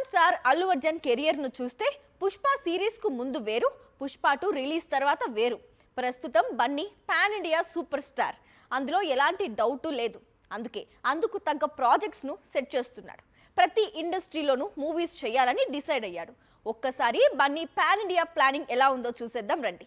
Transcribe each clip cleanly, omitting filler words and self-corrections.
Icon star Allu Arjun career ను చూస్తే Pushpa series కు ముందు వేరు, పుష్ప 2 రిలీజ్ తర్వాత వేరు. ప్రస్తుతం Bunny pan India super star, అందులో ఎలాంటి డౌట్ లేదు. అందుకు తగ్గ ప్రాజెక్ట్స్ ను సెట్ చేస్తున్నాడు. ప్రతి ఇండస్ట్రీలోనూ మూవీస్ చేయాలని డిసైడ్ అయ్యాడు. ఒక్కసారి బన్నీ పాన్ ఇండియా ప్లానింగ్ ఎలా ఉందో చూసేద్దాం రండి.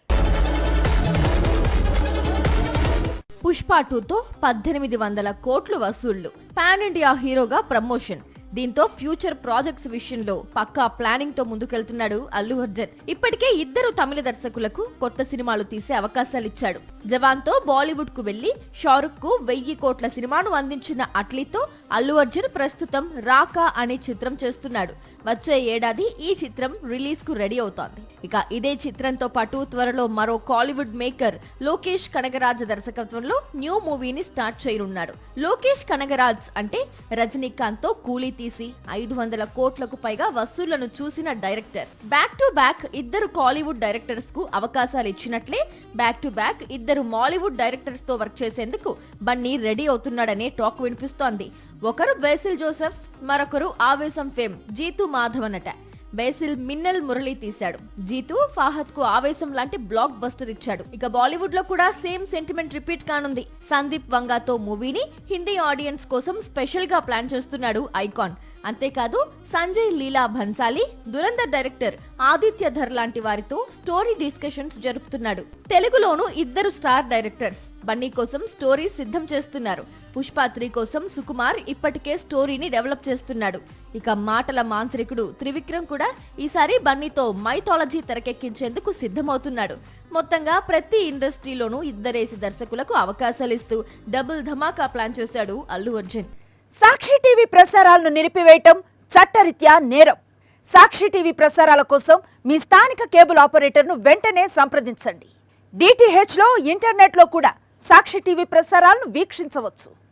పుష్ప 2తో 1800 కోట్లు వసూళ్లు, పాన్ ఇండియా హీరోగా ప్రమోషన్. దీంతో ఫ్యూచర్ ప్రాజెక్ట్స్ విషయంలో పక్కా ప్లానింగ్ తో ముందుకెళ్తున్నాడు అల్లు అర్జున్. ఇప్పటికే 2 తమిళ దర్శకులకు కొత్త సినిమాలు తీసే అవకాశాలు ఇచ్చాడు. జవాన్ తో బాలీవుడ్ కు వెళ్లి షారుఖ్ కు 1000 కోట్ల సినిమాను అందించిన అట్లీతో అల్లు అర్జున్ ప్రస్తుతం రాకా అనే చిత్రం చేస్తున్నాడు. వచ్చే ఏడాది ఈ చిత్రం రిలీజ్ కు రెడీ అవుతోంది. ఇక ఇదే చిత్రంతో పాటు త్వరలో మరో కాలీవుడ్ మేకర్ లోకేష్ కనగరాజ్ దర్శకత్వంలో న్యూ మూవీని స్టార్ట్ చేయనున్నాడు. లోకేష్ కనగరాజ్ అంటే రజనీకాంత్ తో కూలీ తీసి 500 కోట్లకు పైగా వసూళ్లను చూసిన director. Back to back 2 Kollywood directors కు అవకాశాలు ఇచ్చినట్లే back to back 2 Mollywood directors తో వర్క్ చేసేందుకు బన్నీ రెడీ అవుతున్నాడనే టాక్ వినిపిస్తోంది. ఒకరు బేసిల్ జోసెఫ్, మరొకరు ఆవేశం ఫేమ్ జీతూ మాధవన్ అట. బేసిల్ మిన్నల్ మురళి తీశాడు. జీతూ ఫాహద్ కు ఆవేశం లాంటి బ్లాక్ బస్టర్ ఇచ్చాడు. ఇక బాలీవుడ్ లో కూడా సేమ్ సెంటిమెంట్ రిపీట్ కానుంది. సందీప్ వంగాతో మూవీని హిందీ ఆడియన్స్ కోసం స్పెషల్ గా ప్లాన్ చేస్తున్నాడు ఐకాన్. అంతేకాదు సంజయ్ లీలా భన్సాలి, దురంధర్ డైరెక్టర్ ఆదిత్య ధర్ లాంటి వారితో స్టోరీ డిస్కషన్స్ జరుపుతున్నాడు. తెలుగులోనూ 2 స్టార్ డైరెక్టర్స్ బన్నీ కోసం స్టోరీ సిద్ధం చేస్తున్నారు. పుష్ప 3 కోసం సుకుమార్ ఇప్పటికే స్టోరీని డెవలప్ చేస్తున్నాడు. ఇక మాటల మాంత్రికుడు త్రివిక్రమ్ కూడా ఈసారి బన్నీతో మైథాలజీ తెరకెక్కించేందుకు సిద్ధమవుతున్నాడు. మొత్తంగా ప్రతి ఇండస్ట్రీలోనూ 2 దర్శకులకు అవకాశాలు ఇస్తూ డబుల్ ధమాకా ప్లాన్ చేశాడు అల్లు అర్జున్. సాక్షి టీవీ ప్రసారాలను నిలిపివేయటం చట్టరీత్యా నేరం. సాక్షి టీవీ ప్రసారాల కోసం మీ స్థానిక కేబుల్ ఆపరేటర్ను వెంటనే సంప్రదించండి. DTH లో, ఇంటర్నెట్లో కూడా సాక్షి టీవీ ప్రసారాలను వీక్షించవచ్చు.